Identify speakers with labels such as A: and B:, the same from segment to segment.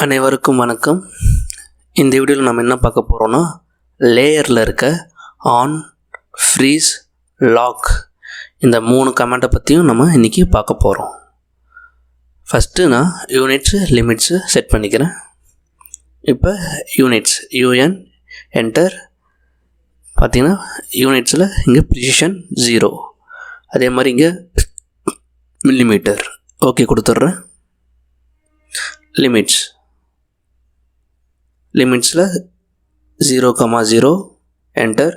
A: அனைவருக்கும் வணக்கம். இந்த வீடியோவில் நம்ம என்ன பார்க்க போகிறோன்னா, லேயரில் இருக்க ஆன், ஃப்ரீஸ், லாக் இந்த 3 கமாண்டை பற்றியும் நம்ம இன்றைக்கி பார்க்க போகிறோம். ஃபஸ்ட்டு நான் யூனிட்ஸு லிமிட்ஸு செட் பண்ணிக்கிறேன். இப்போ யூனிட்ஸ் யூஎன் என்டர். பார்த்திங்கன்னா யூனிட்ஸில் இங்கே ப்ரிசிஷன் 0, அதே மாதிரி இங்கே மில்லிமீட்டர் ஓகே கொடுத்துட்றேன். லிமிட்ஸில் 0,0 என்டர்,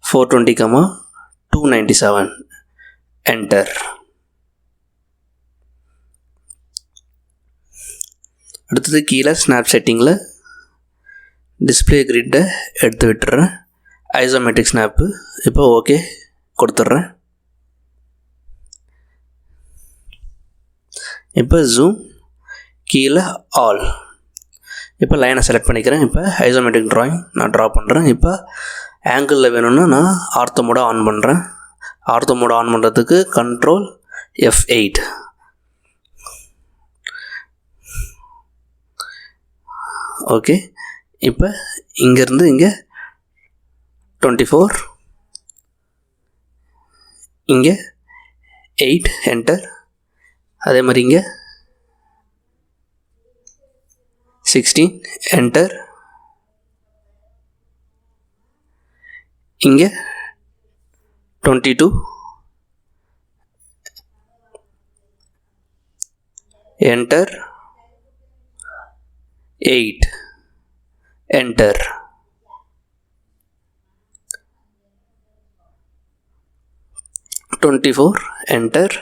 A: 420,297 என்டர். அடுத்தது கீழே ஸ்னாப் செட்டிங்கில் டிஸ்பிளே கிரிட்டை எடுத்து விட்டுறேன். ஐசோமெட்ரிக் ஸ்னாப்பு இப்போ ஓகே கொடுத்துட்றேன். இப்போ ஜூம் கீழே ஆல். இப்போ லைனை செலக்ட் பண்ணிக்கிறேன். இப்போ ஐசோமெட்ரிக் ட்ராயிங் நான் ட்ரா பண்ணுறேன். இப்போ ஆங்கிளில் வேணும்னா நான் ஆர்த்தோ மோட ஆன் பண்ணுறேன். ஆர்த்தோ மோட ஆன் பண்ணுறதுக்கு கண்ட்ரோல் F8. ஓகே, இப்போ இங்கேருந்து இங்கே 24, இங்கே 8 என்டர். அதே மாதிரி இங்கே 16 என்டர். இங்கே 22 என்டர். 8 என்டர். 24 என்டர்.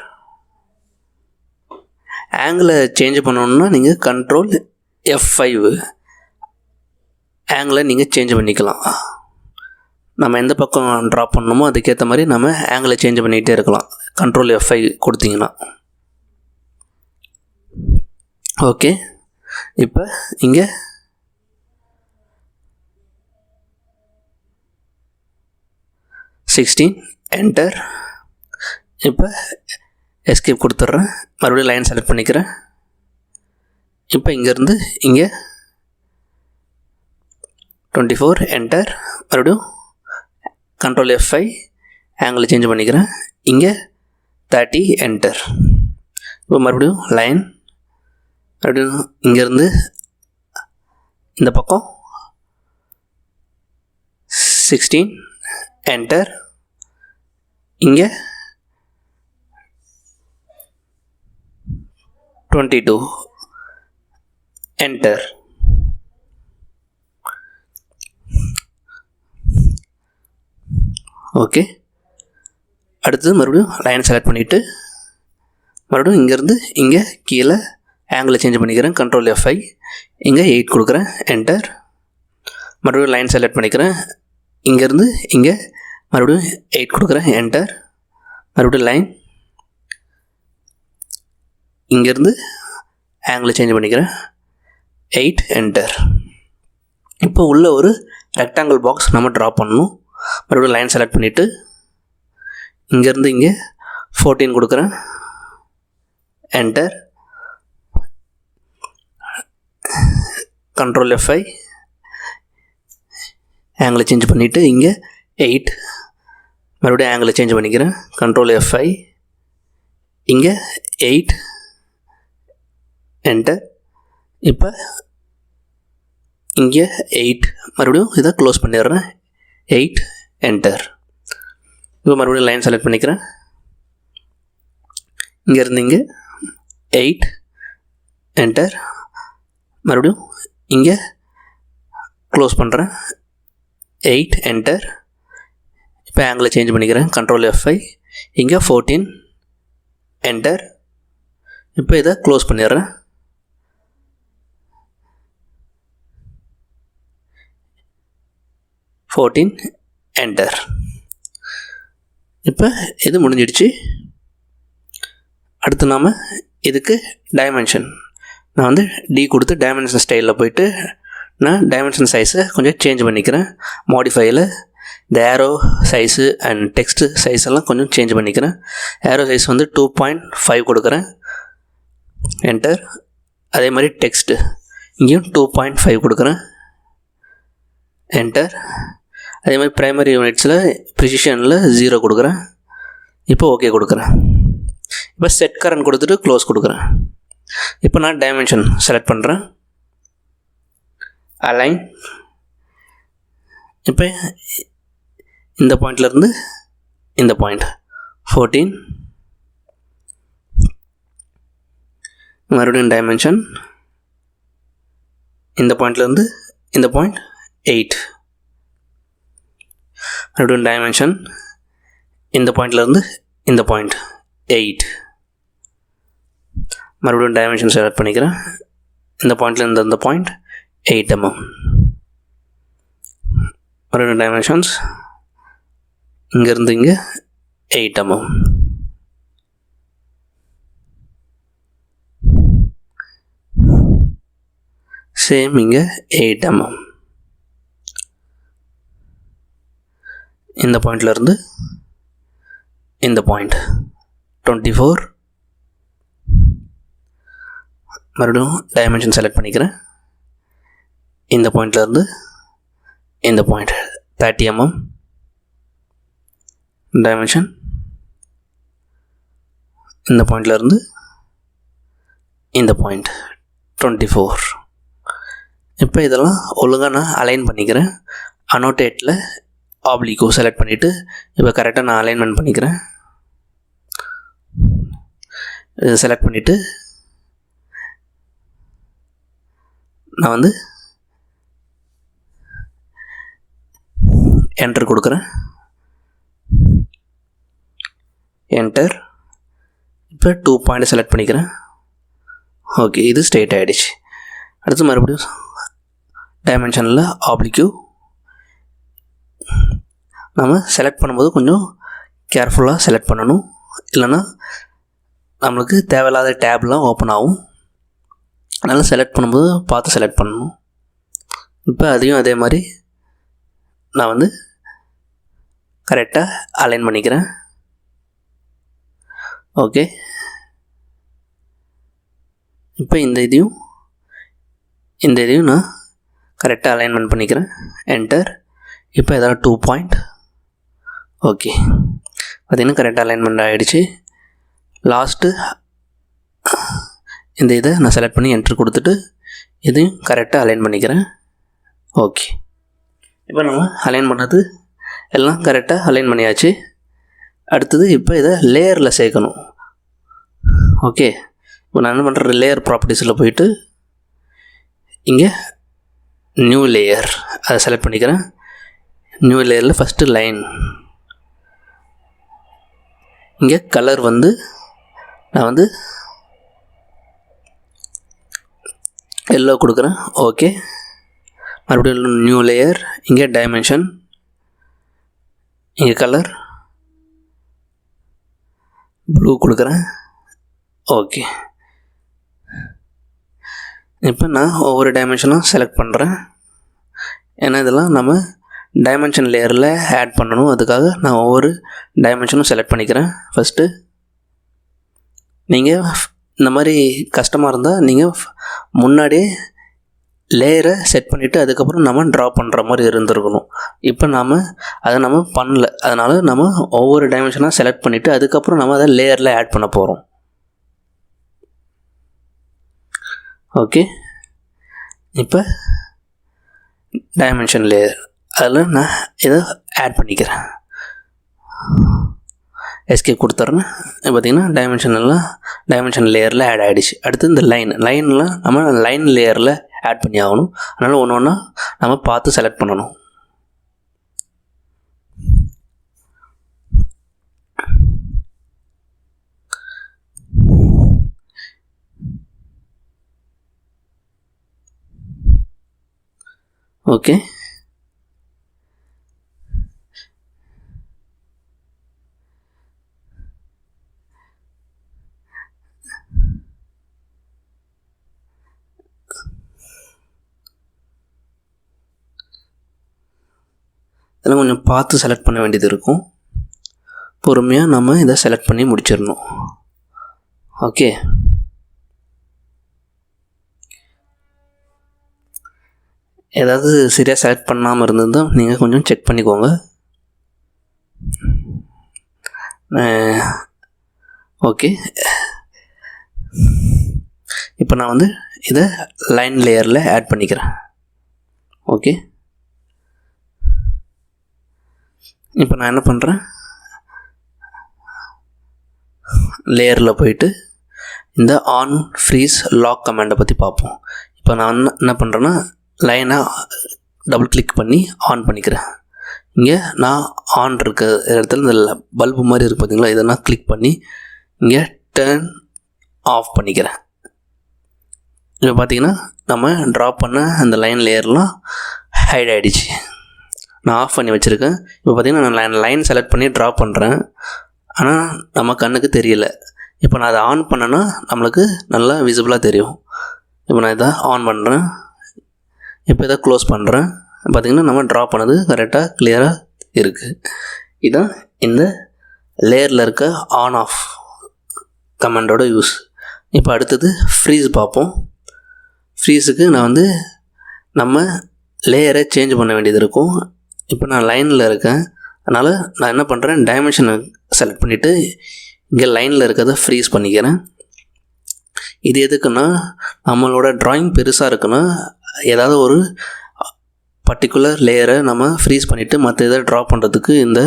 A: ஆங்கிளை சேஞ்ச் பண்ணணுன்னா நீங்கள் கண்ட்ரோல் F5 ஆங்கிளை நீங்கள் சேஞ்ச் பண்ணிக்கலாம். நம்ம எந்த பக்கம் ட்ரா பண்ணணுமோ அதுக்கேற்ற மாதிரி நம்ம ஆங்கிளை சேஞ்ச் பண்ணிகிட்டே இருக்கலாம் கண்ட்ரோல் F5 கொடுத்தீங்கன்னா. ஓகே, இப்போ இங்கே என்டர். இப்போ எஸ்கேப் கொடுத்துட்றேன். மறுபடியும் லைன் செலக்ட் பண்ணிக்கிறேன். இப்போ இங்கேருந்து இங்கே 24 என்டர். மறுபடியும் கண்ட்ரோல் F5 ஆங்கிள் சேஞ்ச் பண்ணிக்கிறேன். இங்கே 30 என்டர். இப்போ மறுபடியும் லைன், மறுபடியும் இங்கேருந்து இந்த பக்கம் 16 என்டர். இங்கே 22 என்டர். ஓகே, அடுத்தது மறுபடியும் லைன் செலக்ட் பண்ணிவிட்டு மறுபடியும் இங்கேருந்து இங்கே கீழே ஆங்கிளை சேஞ்ச் பண்ணிக்கிறேன். கண்ட்ரோல் F5 இங்கே 8 கொடுக்குறேன். என்டர். மறுபடியும் லைன் செலக்ட் பண்ணிக்கிறேன். இங்கேருந்து இங்கே மறுபடியும் 8 கொடுக்குறேன். என்டர். மறுபடியும் லைன், இங்கேருந்து ஆங்கிளை சேஞ்ச் பண்ணிக்கிறேன். 8 என்டர். இப்போ உள்ள ஒரு ரெக்டாங்கிள் பாக்ஸ் நம்ம ட்ரா பண்ணணும். மறுபடியும் லைன் செலக்ட் பண்ணிவிட்டு இங்கேருந்து இங்கே 14 கொடுக்குறேன். என்டர். கண்ட்ரோல் F5 ஆங்கிளை சேஞ்ச் பண்ணிவிட்டு இங்கே 8 மறுபடியும் ஆங்கிளை சேஞ்ச் பண்ணிக்கிறேன். கண்ட்ரோல் F5 இங்கே 8 என்டர். இப்போ இங்கே 8 மறுபடியும் இதை க்ளோஸ் பண்ணிடுறேன். 8 என்டர். இப்போ மறுபடியும் லைன் செலக்ட் பண்ணிக்கிறேன். இங்கேருந்து இங்கே 8 என்டர். மறுபடியும் இங்கே க்ளோஸ் பண்ணுறேன். 8 என்டர். இப்போ ஆங்கிளை சேஞ்ச் பண்ணிக்கிறேன். கண்ட்ரோல் F5 இங்கே 14 என்டர். இப்போ இதை க்ளோஸ் பண்ணிடுறேன். 14 என்டர். இப்போ இது முடிஞ்சிடுச்சு. அடுத்து நாம் இதுக்கு டைமென்ஷன் நான் D கொடுத்து டைமென்ஷன் ஸ்டைலில் போயிட்டு நான் டைமென்ஷன் சைஸை கொஞ்சம் சேஞ்ச் பண்ணிக்கிறேன். மாடிஃபையில் இந்த arrow size and text size எல்லாம் கொஞ்சம் சேஞ்ச் பண்ணிக்கிறேன். ஏரோ சைஸ் 2.5 கொடுக்குறேன். என்டர். அதே மாதிரி டெக்ஸ்ட்டு இங்கேயும் 2.5 கொடுக்குறேன், என்டர். அதே மாதிரி ப்ரைமரி யூனிட்ஸில் ப்ரிசிஷனில் 0 கொடுக்குறேன். இப்போ ஓகே கொடுக்குறேன். இப்போ செட் கரண்ட் கொடுத்துட்டு க்ளோஸ் கொடுக்குறேன். இப்போ நான் டைமென்ஷன் செலக்ட் பண்ணுறேன், அலைன். இப்போ இந்த பாயிண்ட்லேருந்து இந்த பாயிண்ட் 14, மறுபடியும் டைமென்ஷன் இந்த பாயிண்ட்லேருந்து இந்த பாயிண்ட் 8, மறுபடியும் டைமென்ஷன் இந்த பாயிண்ட்லேருந்து இந்த பாயிண்ட் 8, மறுபடியும் டைமென்ஷன் செலக்ட் பண்ணிக்கிறேன். இந்த பாயிண்ட்லேருந்து இந்த பாயிண்ட் 8 mm, மறுபடியும் டைமென்ஷன்ஸ் இங்கேருந்து இங்கே 8 mm. சேம் இங்கே 8 mm. இந்த பாயிண்ட்லேருந்து இந்த பாயிண்ட் 24, மறுபடியும் டைமென்ஷன் செலக்ட் பண்ணிக்கிறேன். இந்த பாயிண்ட்லேருந்து இந்த பாயிண்ட் 30 mm, டைமென்ஷன் இந்த பாயிண்ட்லேருந்து இந்த பாயிண்ட் 24. இப்போ இதெல்லாம் ஒழுங்காக நான் அலைன் பண்ணிக்கிறேன். அனோட்டேட்டில் ஆப்ளிகோ செலக்ட் பண்ணிவிட்டு இப்போ கரெக்டாக நான் அலைன்மெண்ட் பண்ணிக்கிறேன். இதை செலக்ட் பண்ணிவிட்டு நான் வந்து என்டர் கொடுக்குறேன், என்டர். இப்போ 2 பாயிண்ட் செலக்ட் பண்ணிக்கிறேன். ஓகே, இது ஸ்ட்ரெயிட் ஆகிடுச்சு. அடுத்து மறுபடியும் டைமென்ஷனில் ஆப்ளிக்யூ நம்ம செலக்ட் பண்ணும்போது கொஞ்சம் கேர்ஃபுல்லாக செலக்ட் பண்ணணும், இல்லைன்னா நம்மளுக்கு தேவையில்லாத டேப்லாம் ஓப்பன் ஆகும். அதனால் செலக்ட் பண்ணும்போது பார்த்து செலக்ட் பண்ணணும். இப்போ அதையும் அதே மாதிரி நான் வந்து கரெக்டாக அலைன் பண்ணிக்கிறேன். ஓகே, இப்போ இந்த இதையும் நான் கரெக்டாக அலைன்மெண்ட் பண்ணிக்கிறேன், என்டர். இப்போ இதெல்லாம் 2 பாயிண்ட். ஓகே, பார்த்திங்கன்னா கரெக்டாக அலைன்மெண்ட் ஆகிடுச்சு. லாஸ்ட்டு இந்த இதை நான் செலக்ட் பண்ணி என்ட்ரு கொடுத்துட்டு இதையும் கரெக்டாக அலைன் பண்ணிக்கிறேன். ஓகே, இப்போ நம்ம அலைன் பண்ணது எல்லாம் கரெக்டாக அலைன் பண்ணியாச்சு. அடுத்தது இப்போ இதை லேயரில் சேர்க்கணும். ஓகே, இப்போ நான் என்ன பண்ணுறேன், லேயர் ப்ராப்பர்ட்டிஸில் போயிட்டு இங்கே நியூ லேயர் அதை செலக்ட் பண்ணிக்கிறேன். நியூ லேயரில் ஃபஸ்ட்டு லைன், இங்கே கலர் வந்து நான் வந்து எல்லோ கொடுக்குறேன். ஓகே, மறுபடியும் நியூ லேயர், இங்கே டைமென்ஷன், இங்கே கலர் ப்ளூ கொடுக்குறேன். ஓகே, இப்போ நான் ஒவ்வொரு டைமென்ஷனும் செலக்ட் பண்ணுறேன். ஏன்னா இதெல்லாம் நம்ம டைமென்ஷன் லேயரில் ஆட் பண்ணணும், அதுக்காக நான் ஒவ்வொரு டைமென்ஷனும் செலக்ட் பண்ணிக்கிறேன். ஃபஸ்ட்டு நீங்கள் இந்த மாதிரி கஷ்டமாக இருந்தால் நீங்கள் முன்னாடியே லேயரை செட் பண்ணிவிட்டு அதுக்கப்புறம் நம்ம ட்ரா பண்ணுற மாதிரி இருந்திருக்கணும். இப்போ அதை நம்ம பண்ணல, அதனால் நம்ம ஒவ்வொரு டைமென்ஷனாக செலக்ட் பண்ணிவிட்டு அதுக்கப்புறம் நம்ம அதை லேயரில் ஆட் பண்ண போகிறோம். ஓகே, இப்போ டைமென்ஷன் லேயர் அதில் நான் இதை ஆட் பண்ணிக்கிறேன். எஸ்கேப் கொடுத்துட்றேன். பார்த்திங்கன்னா டைமென்ஷன் லேயரில் ஆட் ஆகிடுச்சு. அடுத்து இந்த லைனில் நம்ம லைன் லேயரில் ஆட் பண்ணி ஆகணும். அதனால் ஒன்று ஒன்றா நம்ம பார்த்து செலக்ட் பண்ணணும். ஓகே, இதெல்லாம் கொஞ்சம் பார்த்து செலக்ட் பண்ண வேண்டியது இருக்கும். பொறுமையாக நம்ம இதை செலக்ட் பண்ணி முடிச்சிடணும். ஓகே, ஏதாவது சரியாக செலக்ட் பண்ணாமல் இருந்திருந்தால் நீங்கள் கொஞ்சம் செக் பண்ணிக்கோங்க. ஓகே, இப்போ நான் வந்து இதை லைன் லேயரில் ஆட் பண்ணிக்கிறேன். ஓகே, இப்போ நான் என்ன பண்ணுறேன், லேயரில் போயிட்டு இந்த ஆன் ஃப்ரீஸ் லாக் கமாண்டை பற்றி பார்ப்போம். இப்போ நான் என்ன பண்ணுறேன்னா, லைனை டபுள் கிளிக் பண்ணி ஆன் பண்ணிக்கிறேன். இங்கே நான் ஆன் இருக்க இடத்துல இந்த பல்பு மாதிரி இருக்குது பார்த்தீங்களா, இதை நான் கிளிக் பண்ணி இங்கே டர்ன் ஆஃப் பண்ணிக்கிறேன். இப்போ பார்த்தீங்கன்னா நம்ம ட்ரா பண்ண அந்த லைன் லேயர்லாம் ஹைட் ஆகிடுச்சு. நான் ஆஃப் பண்ணி வச்சுருக்கேன். இப்போ பார்த்தீங்கன்னா நான் லைன் செலக்ட் பண்ணி ட்ரா பண்ணுறேன், ஆனால் நம்ம கண்ணுக்கு தெரியல. இப்போ நான் அதை ஆன் பண்ணேன்னா நம்மளுக்கு நல்லா விசிபிளாக தெரியும். இப்போ நான் இதை ஆன் பண்ணுறேன். இப்போ இதை க்ளோஸ் பண்ணுறேன். பார்த்திங்கன்னா நம்ம ட்ரா பண்ணது கரெக்டாக கிளியராக இருக்குது. இதுதான் இந்த லேயரில் இருக்க ஆன் ஆஃப் கமாண்டோட யூஸ். இப்போ அடுத்தது ஃப்ரீஸ் பார்ப்போம். ஃப்ரீஸுக்கு நான் வந்து நம்ம லேயரை சேஞ்ச் பண்ண வேண்டியது இருக்கும். இப்போ நான் லைனில் இருக்கேன், அதனால் நான் என்ன பண்ணுறேன், டைமென்ஷனை செலக்ட் பண்ணிவிட்டு இங்கே லைனில் இருக்கிறத ஃப்ரீஸ் பண்ணிக்கிறேன். இது எதுக்குன்னா, நம்மளோட ட்ராயிங் பெருசாக இருக்குன்னா ஏதாவது ஒரு பர்டிகுலர் லேயரை நம்ம ஃப்ரீஸ் பண்ணிவிட்டு மற்ற இதை ட்ரா பண்ணுறதுக்கு இந்த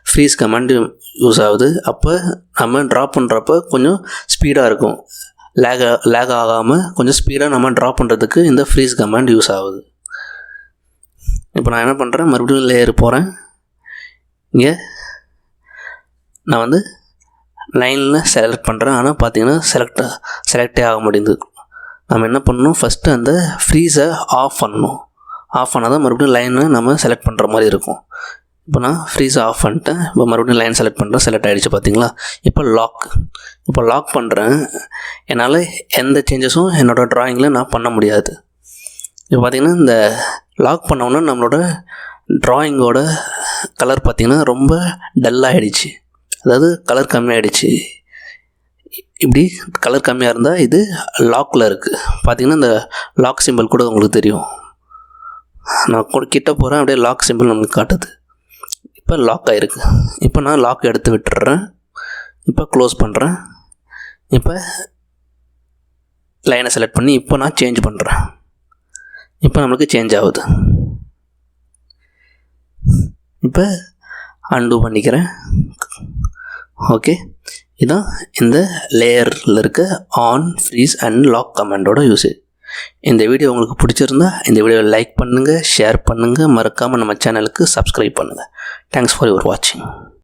A: ஃப்ரீஸ் கமாண்ட் யூஸ் ஆகுது. அப்போ நம்ம ட்ரா பண்ணுறப்ப கொஞ்சம் ஸ்பீடாக இருக்கும், லேக் ஆகாமல் கொஞ்சம் ஸ்பீடாக நம்ம ட்ரா பண்ணுறதுக்கு இந்த ஃப்ரீஸ் கமாண்ட் யூஸ் ஆகுது. இப்போ நான் என்ன பண்ணுறேன், மறுபடியும் லேயர் போகிறேன். இங்கே நான் வந்து லைனில் செலக்ட் பண்ணுறேன், ஆனால் பார்த்தீங்கன்னா செலக்டே ஆக முடியுது. நம்ம என்ன பண்ணணும், ஃபஸ்ட்டு அந்த ஃப்ரீஸை ஆஃப் பண்ணணும். ஆஃப் பண்ணால் தான் மறுபடியும் லைனை நம்ம செலக்ட் பண்ணுற மாதிரி இருக்கும். இப்போ நான் ஃப்ரீஸை ஆஃப் பண்ணிட்டேன். இப்போ மறுபடியும் லைன் செலக்ட் பண்ணுறேன், செலக்ட் ஆகிடுச்சு பார்த்தீங்களா. இப்போ லாக் பண்ணுறேன். என்னால் எந்த சேஞ்சஸும் என்னோடய ட்ராயிங்கில் நான் பண்ண முடியாது. இப்போ பார்த்திங்கன்னா இந்த லாக் பண்ணோன்னா நம்மளோட ட்ராயிங்கோட கலர் பார்த்திங்கன்னா ரொம்ப டல்லாகிடுச்சு, அதாவது கலர் கம்மியாகிடுச்சு. இப்படி கலர் கம்மியாக இருந்தால் இது லாக்கில் இருக்குது. பார்த்திங்கன்னா இந்த லாக் சிம்பிள் கூட உங்களுக்கு தெரியும். நான் கிட்ட போகிறேன், அப்படியே லாக் சிம்பிள் நம்மளுக்கு காட்டுது. இப்போ லாக் ஆகிருக்கு. இப்போ நான் லாக் எடுத்து விட்டுறேன். இப்போ க்ளோஸ் பண்ணுறேன். இப்போ லைனை செலக்ட் பண்ணி இப்போ நான் சேஞ்ச் பண்ணுறேன். இப்போ நம்மளுக்கு சேஞ்ச் ஆகுது. இப்போ அன்டூ பண்ணிக்கிறேன். ஓகே, இதுதான் இந்த லேயரில் இருக்க ஆன் ஃப்ரீஸ் அண்ட் லாக் கமாண்டோட யூஸேஜ். இந்த வீடியோ உங்களுக்கு பிடிச்சிருந்தா இந்த வீடியோவை லைக் பண்ணுங்கள், ஷேர் பண்ணுங்கள், மறக்காமல் நம்ம சேனலுக்கு சப்ஸ்கிரைப் பண்ணுங்கள். தேங்க்ஸ் ஃபார் யுவர் வாட்சிங்.